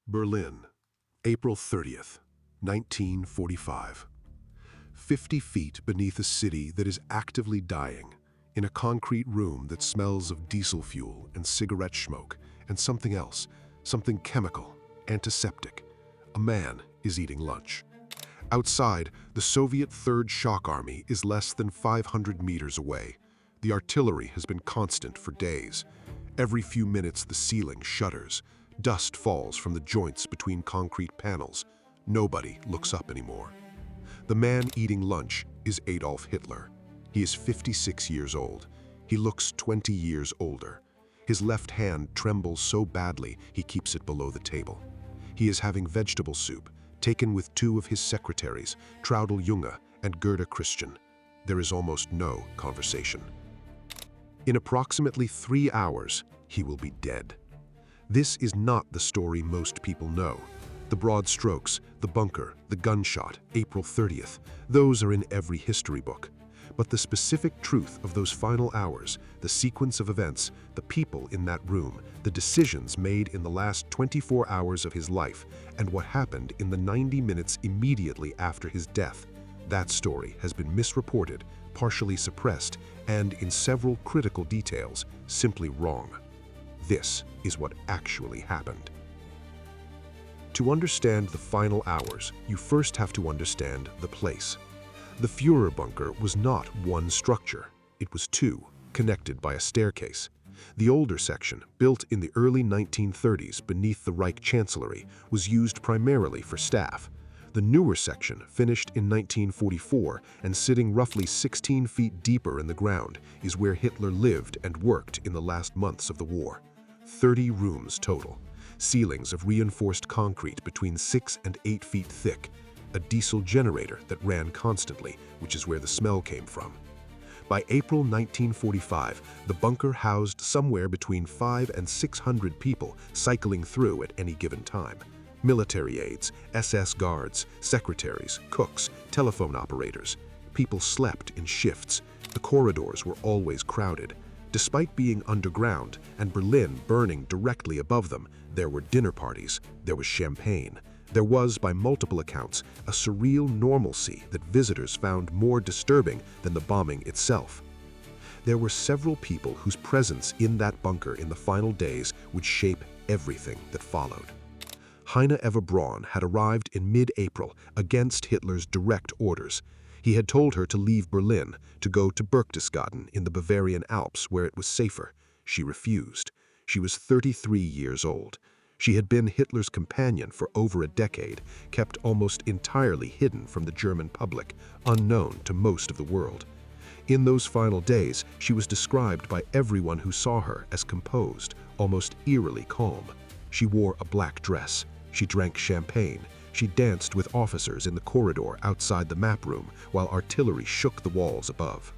Berlin, April 30th, 1945. 50 feet beneath a city that is actively dying, in a concrete room that smells of diesel fuel and cigarette smoke and something else, something chemical, antiseptic. A man is eating lunch. Outside, the Soviet Third Shock Army is less than 500 meters away. The artillery has been constant for days. Every few minutes the ceiling shudders. Dust falls from the joints between concrete panels. Nobody looks up anymore. The man eating lunch is Adolf Hitler. He is 56 years old. He looks 20 years older. His left hand trembles so badly he keeps it below the table. He is having vegetable soup, taken with two of his secretaries, Traudl Junge and Gerda Christian. There is almost no conversation. In approximately 3 hours, he will be dead. This is not the story most people know. The broad strokes, the bunker, the gunshot, April 30th, those are in every history book. But the specific truth of those final hours, the sequence of events, the people in that room, the decisions made in the last 24 hours of his life, and what happened in the 90 minutes immediately after his death, that story has been misreported, partially suppressed, and in several critical details, simply wrong. This is what actually happened. To understand the final hours, you first have to understand the place. The Führer bunker was not one structure. It was two, connected by a staircase. The older section, built in the early 1930s beneath the Reich Chancellery, was used primarily for staff. The newer section, finished in 1944 and sitting roughly 16 feet deeper in the ground, is where Hitler lived and worked in the last months of the war. 30 rooms total. Ceilings of reinforced concrete between 6 and 8 feet thick. A diesel generator that ran constantly, which is where the smell came from. By April 1945, the bunker housed somewhere between 500 and 600 people cycling through at any given time. Military aides, SS guards, secretaries, cooks, telephone operators. People slept in shifts. The corridors were always crowded. Despite being underground and Berlin burning directly above them, there were dinner parties, there was champagne. There was, by multiple accounts, a surreal normalcy that visitors found more disturbing than the bombing itself. There were several people whose presence in that bunker in the final days would shape everything that followed. Heine Eva Braun had arrived in mid-April against Hitler's direct orders. He had told her to leave Berlin, to go to Berchtesgaden in the Bavarian Alps where it was safer. She refused. She was 33 years old. She had been Hitler's companion for over a decade, kept almost entirely hidden from the German public, unknown to most of the world. In those final days, she was described by everyone who saw her as composed, almost eerily calm. She wore a black dress. She drank champagne. She danced with officers in the corridor outside the map room while artillery shook the walls above.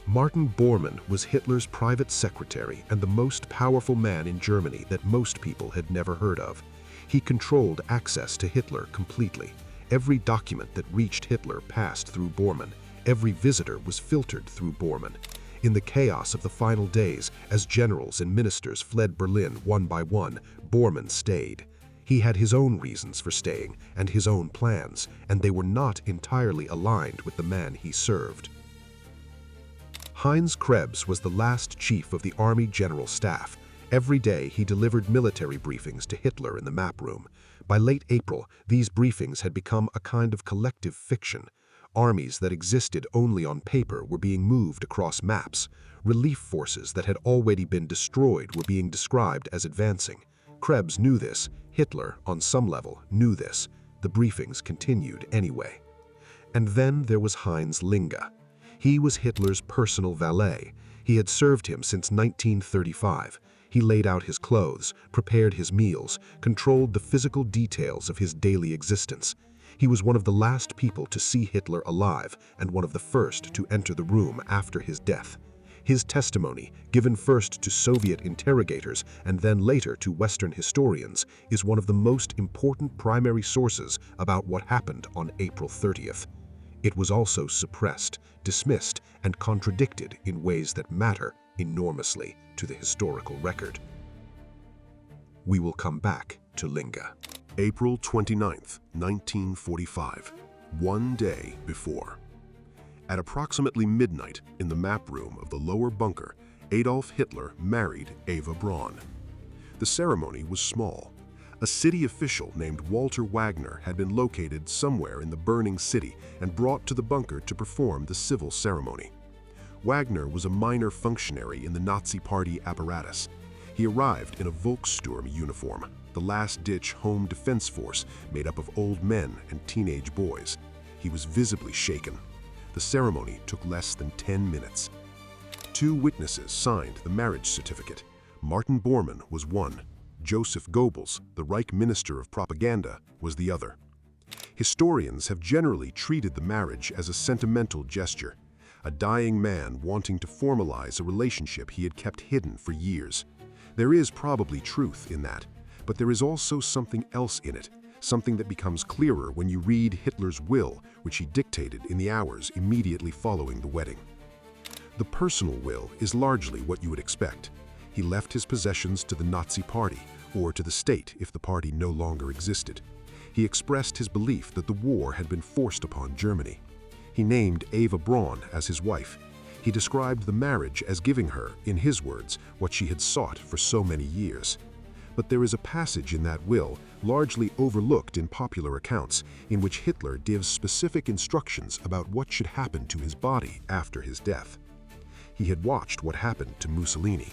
Martin Bormann was Hitler's private secretary and the most powerful man in Germany that most people had never heard of. He controlled access to Hitler completely. Every document that reached Hitler passed through Bormann. Every visitor was filtered through Bormann. In the chaos of the final days, as generals and ministers fled Berlin one by one, Bormann stayed. He had his own reasons for staying and his own plans, and they were not entirely aligned with the man he served. Heinz Krebs was the last chief of the Army General Staff. Every day he delivered military briefings to Hitler in the map room. By late April, these briefings had become a kind of collective fiction. Armies that existed only on paper were being moved across maps. Relief forces that had already been destroyed were being described as advancing. Krebs knew this. Hitler, on some level, knew this. The briefings continued anyway. And then there was Heinz Linge. He was Hitler's personal valet. He had served him since 1935. He laid out his clothes, prepared his meals, controlled the physical details of his daily existence. He was one of the last people to see Hitler alive and one of the first to enter the room after his death. His testimony, given first to Soviet interrogators and then later to Western historians, is one of the most important primary sources about what happened on April 30th. It was also suppressed, dismissed, and contradicted in ways that matter enormously to the historical record. We will come back to Linga. April 29th, 1945, one day before. At approximately midnight, in the map room of the lower bunker, Adolf Hitler married Eva Braun. The ceremony was small. A city official named Walter Wagner had been located somewhere in the burning city and brought to the bunker to perform the civil ceremony. Wagner was a minor functionary in the Nazi Party apparatus. He arrived in a Volkssturm uniform, the last-ditch home defense force made up of old men and teenage boys. He was visibly shaken. The ceremony took less than 10 minutes. 2 witnesses signed the marriage certificate. Martin Bormann was one. Joseph Goebbels, the Reich Minister of Propaganda, was the other. Historians have generally treated the marriage as a sentimental gesture, a dying man wanting to formalize a relationship he had kept hidden for years. There is probably truth in that, but there is also something else in it, something that becomes clearer when you read Hitler's will, which he dictated in the hours immediately following the wedding. The personal will is largely what you would expect. He left his possessions to the Nazi Party, or to the state if the party no longer existed. He expressed his belief that the war had been forced upon Germany. He named Eva Braun as his wife. He described the marriage as giving her, in his words, what she had sought for so many years. But there is a passage in that will, largely overlooked in popular accounts, in which Hitler gives specific instructions about what should happen to his body after his death. He had watched what happened to Mussolini.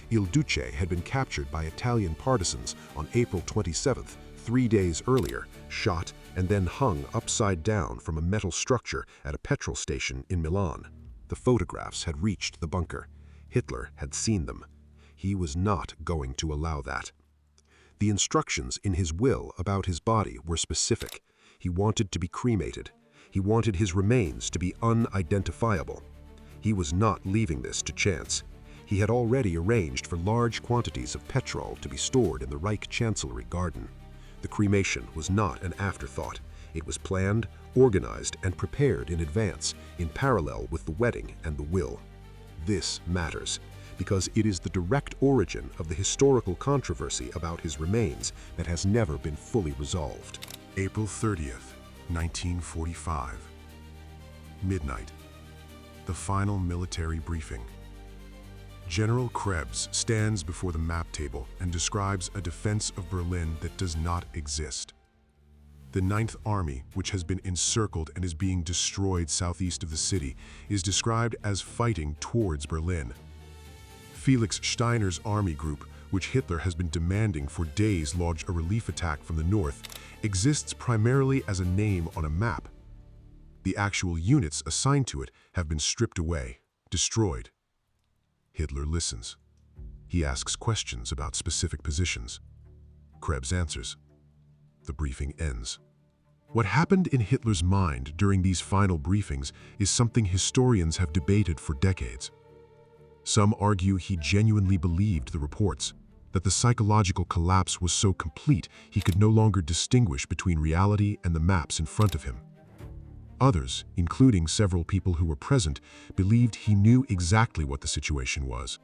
Il Duce had been captured by Italian partisans on April 27th, 3 days earlier, shot and then hung upside down from a metal structure at a petrol station in Milan. The photographs had reached the bunker. Hitler had seen them. He was not going to allow that. The instructions in his will about his body were specific. He wanted to be cremated. He wanted his remains to be unidentifiable. He was not leaving this to chance. He had already arranged for large quantities of petrol to be stored in the Reich Chancellery garden. The cremation was not an afterthought. It was planned, organized, and prepared in advance, in parallel with the wedding and the will. This matters, because it is the direct origin of the historical controversy about his remains that has never been fully resolved. April 30th, 1945. Midnight. The final military briefing. General Krebs stands before the map table and describes a defense of Berlin that does not exist. The 9th Army, which has been encircled and is being destroyed southeast of the city, is described as fighting towards Berlin. Felix Steiner's army group, which Hitler has been demanding for days launch a relief attack from the north, exists primarily as a name on a map. The actual units assigned to it have been stripped away, destroyed. Hitler listens. He asks questions about specific positions. Krebs answers. The briefing ends. What happened in Hitler's mind during these final briefings is something historians have debated for decades. Some argue he genuinely believed the reports, that the psychological collapse was so complete he could no longer distinguish between reality and the maps in front of him. Others, including several people who were present, believed he knew exactly what the situation was.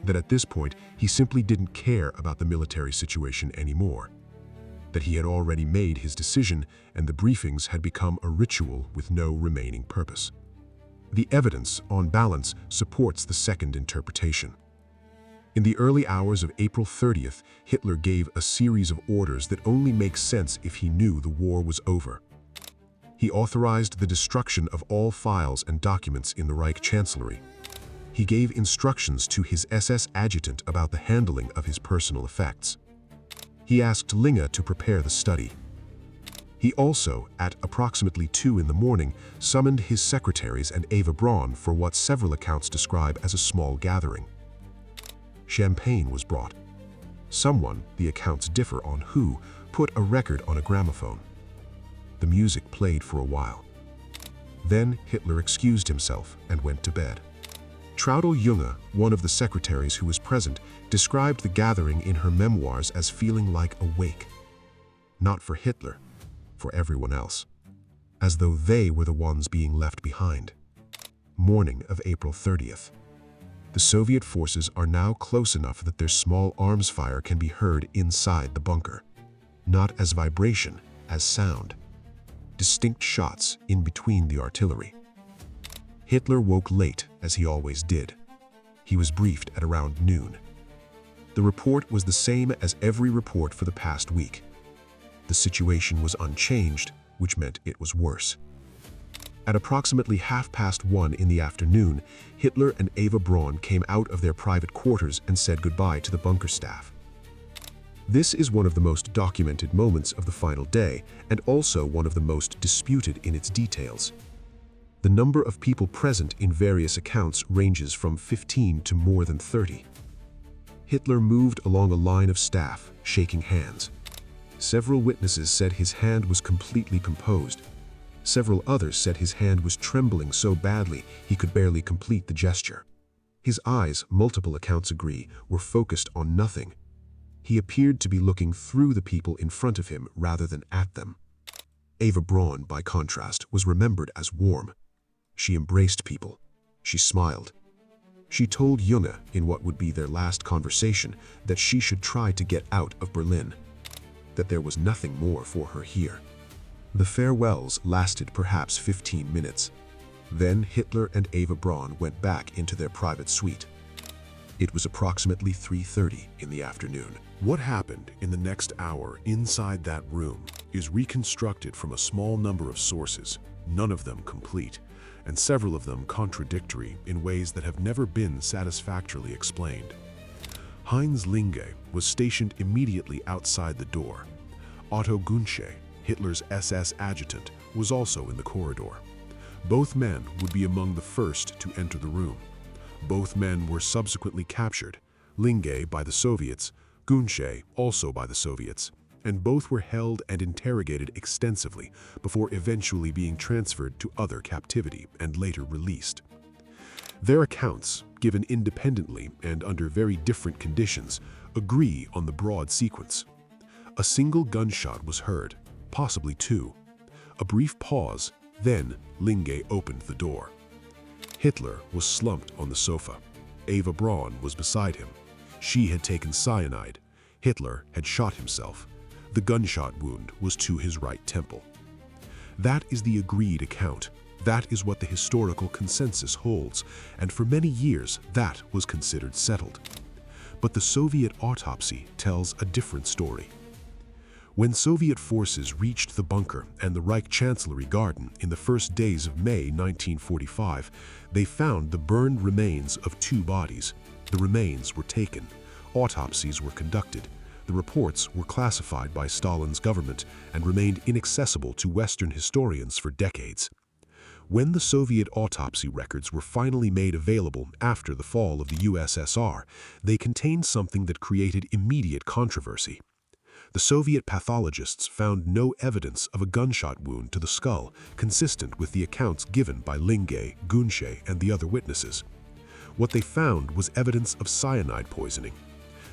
That at this point, he simply didn't care about the military situation anymore. That he had already made his decision and the briefings had become a ritual with no remaining purpose. The evidence, on balance, supports the second interpretation. In the early hours of April 30th, Hitler gave a series of orders that only make sense if he knew the war was over. He authorized the destruction of all files and documents in the Reich Chancellery. He gave instructions to his SS adjutant about the handling of his personal effects. He asked Linga to prepare the study. He also, at approximately 2 in the morning, summoned his secretaries and Eva Braun for what several accounts describe as a small gathering. Champagne was brought. Someone, the accounts differ on who, put a record on a gramophone. The music played for a while. Then Hitler excused himself and went to bed. Traudl Junge, one of the secretaries who was present, described the gathering in her memoirs as feeling like a wake. Not for Hitler, for everyone else. As though they were the ones being left behind. Morning of April 30th. The Soviet forces are now close enough that their small arms fire can be heard inside the bunker. Not as vibration, as sound. Distinct shots in between the artillery. Hitler woke late, as he always did. He was briefed at around noon. The report was the same as every report for the past week. The situation was unchanged, which meant it was worse. At approximately 1:30 in the afternoon, Hitler and Eva Braun came out of their private quarters and said goodbye to the bunker staff. This is one of the most documented moments of the final day, and also one of the most disputed in its details. The number of people present in various accounts ranges from 15 to more than 30. Hitler moved along a line of staff, shaking hands. Several witnesses said his hand was completely composed. Several others said his hand was trembling so badly he could barely complete the gesture. His eyes, multiple accounts agree, were focused on nothing. He appeared to be looking through the people in front of him rather than at them. Eva Braun, by contrast, was remembered as warm. She embraced people. She smiled. She told Junge, in what would be their last conversation, that she should try to get out of Berlin, that there was nothing more for her here. The farewells lasted perhaps 15 minutes. Then Hitler and Eva Braun went back into their private suite. It was approximately 3:30 in the afternoon. What happened in the next hour inside that room is reconstructed from a small number of sources, none of them complete, and several of them contradictory in ways that have never been satisfactorily explained. Heinz Linge was stationed immediately outside the door. Otto Günsche, Hitler's SS adjutant, was also in the corridor. Both men would be among the first to enter the room. Both men were subsequently captured, Linge by the Soviets, Günsche also by the Soviets, and both were held and interrogated extensively before eventually being transferred to other captivity and later released. Their accounts, given independently and under very different conditions, agree on the broad sequence. A single gunshot was heard, possibly two. A brief pause, then Linge opened the door. Hitler was slumped on the sofa. Eva Braun was beside him. She had taken cyanide. Hitler had shot himself. The gunshot wound was to his right temple. That is the agreed account. That is what the historical consensus holds, and for many years that was considered settled. But the Soviet autopsy tells a different story. When Soviet forces reached the bunker and the Reich Chancellery Garden in the first days of May 1945, they found the burned remains of two bodies. The remains were taken. Autopsies were conducted. The reports were classified by Stalin's government and remained inaccessible to Western historians for decades. When the Soviet autopsy records were finally made available after the fall of the USSR, they contained something that created immediate controversy. The Soviet pathologists found no evidence of a gunshot wound to the skull consistent with the accounts given by Linge, Günsche, and the other witnesses. What they found was evidence of cyanide poisoning.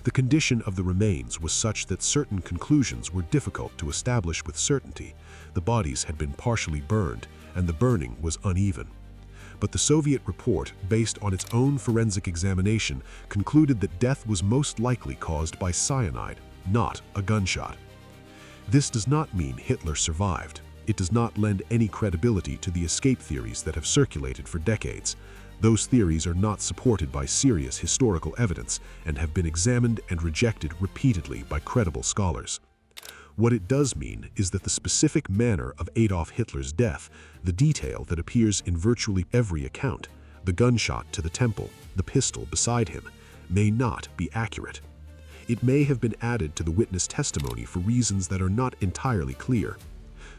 The condition of the remains was such that certain conclusions were difficult to establish with certainty. The bodies had been partially burned, and the burning was uneven. But the Soviet report, based on its own forensic examination, concluded that death was most likely caused by cyanide, not a gunshot. This does not mean Hitler survived. It does not lend any credibility to the escape theories that have circulated for decades. Those theories are not supported by serious historical evidence and have been examined and rejected repeatedly by credible scholars. What it does mean is that the specific manner of Adolf Hitler's death, the detail that appears in virtually every account, the gunshot to the temple, the pistol beside him, may not be accurate. It may have been added to the witness testimony for reasons that are not entirely clear.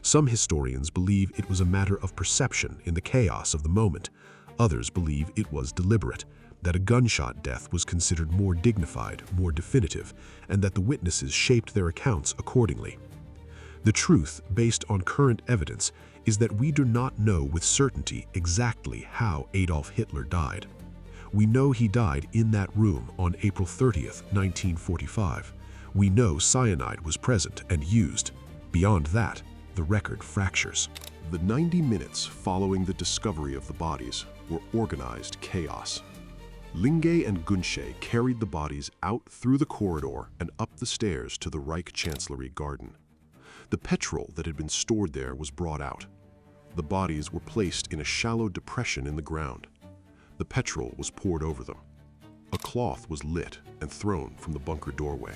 Some historians believe it was a matter of perception in the chaos of the moment. Others believe it was deliberate, that a gunshot death was considered more dignified, more definitive, and that the witnesses shaped their accounts accordingly. The truth, based on current evidence, is that we do not know with certainty exactly how Adolf Hitler died. We know he died in that room on April 30th, 1945. We know cyanide was present and used. Beyond that, the record fractures. The 90 minutes following the discovery of the bodies were organized chaos. Linge and Gunsche carried the bodies out through the corridor and up the stairs to the Reich Chancellery garden. The petrol that had been stored there was brought out. The bodies were placed in a shallow depression in the ground. The petrol was poured over them. A cloth was lit and thrown from the bunker doorway.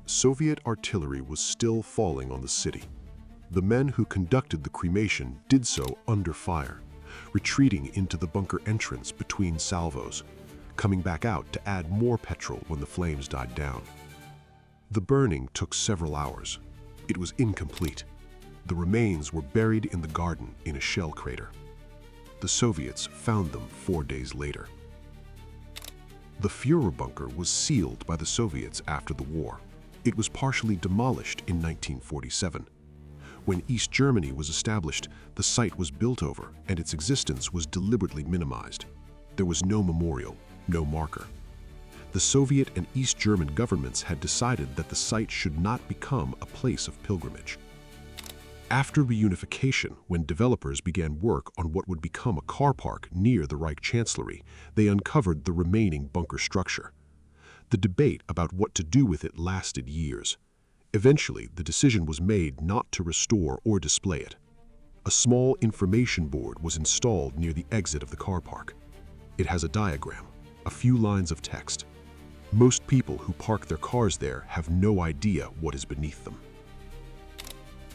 Soviet artillery was still falling on the city. The men who conducted the cremation did so under fire, retreating into the bunker entrance between salvos, coming back out to add more petrol when the flames died down. The burning took several hours. It was incomplete. The remains were buried in the garden in a shell crater. The Soviets found them 4 days later. The Führer bunker was sealed by the Soviets after the war. It was partially demolished in 1947. When East Germany was established, the site was built over and its existence was deliberately minimized. There was no memorial, no marker. The Soviet and East German governments had decided that the site should not become a place of pilgrimage. After reunification, when developers began work on what would become a car park near the Reich Chancellery, they uncovered the remaining bunker structure. The debate about what to do with it lasted years. Eventually, the decision was made not to restore or display it. A small information board was installed near the exit of the car park. It has a diagram, a few lines of text. Most people who park their cars there have no idea what is beneath them.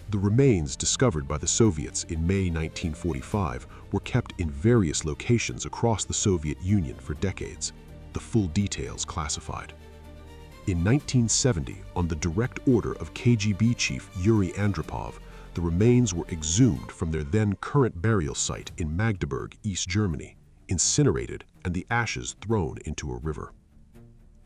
The remains discovered by the Soviets in May 1945 were kept in various locations across the Soviet Union for decades, the full details classified. In 1970, on the direct order of KGB chief Yuri Andropov, the remains were exhumed from their then current burial site in Magdeburg, East Germany, incinerated, and the ashes thrown into a river.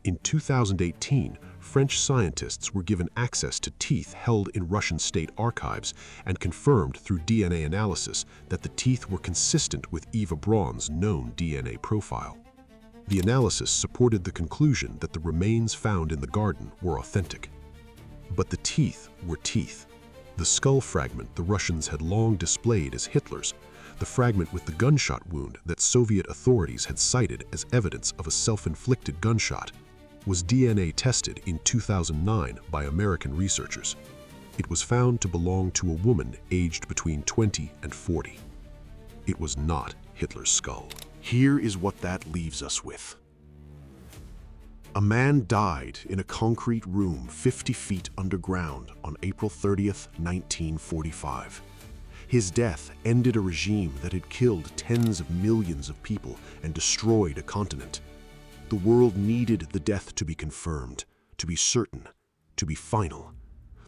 In 2018, French scientists were given access to teeth held in Russian state archives and confirmed through DNA analysis that the teeth were consistent with Eva Braun's known DNA profile. The analysis supported the conclusion that the remains found in the garden were authentic. But the teeth were teeth. The skull fragment the Russians had long displayed as Hitler's, the fragment with the gunshot wound that Soviet authorities had cited as evidence of a self-inflicted gunshot, was DNA tested in 2009 by American researchers. It was found to belong to a woman aged between 20 and 40. It was not Hitler's skull. Here is what that leaves us with. A man died in a concrete room 50 feet underground on April 30th, 1945. His death ended a regime that had killed tens of millions of people and destroyed a continent. The world needed the death to be confirmed, to be certain, to be final.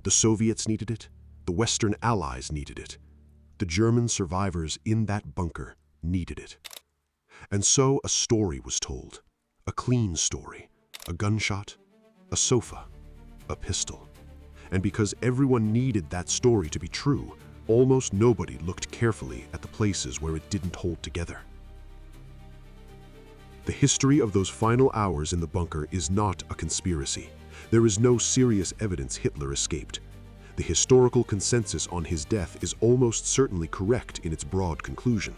The Soviets needed it. The Western Allies needed it. The German survivors in that bunker needed it. And so a story was told, a clean story, a gunshot, a sofa, a pistol. And because everyone needed that story to be true, almost nobody looked carefully at the places where it didn't hold together. The history of those final hours in the bunker is not a conspiracy. There is no serious evidence Hitler escaped. The historical consensus on his death is almost certainly correct in its broad conclusion.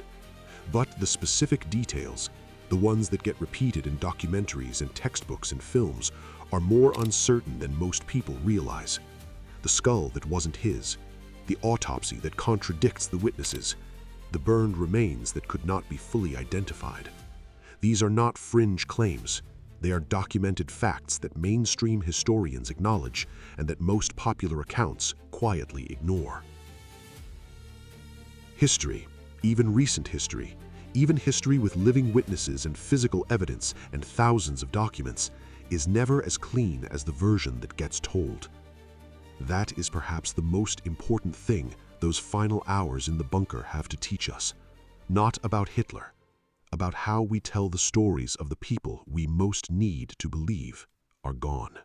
But the specific details, the ones that get repeated in documentaries and textbooks and films, are more uncertain than most people realize. The skull that wasn't his, the autopsy that contradicts the witnesses, the burned remains that could not be fully identified. These are not fringe claims. They are documented facts that mainstream historians acknowledge and that most popular accounts quietly ignore. History, even recent history, even history with living witnesses and physical evidence and thousands of documents, is never as clean as the version that gets told. That is perhaps the most important thing those final hours in the bunker have to teach us. Not about Hitler, about how we tell the stories of the people we most need to believe are gone.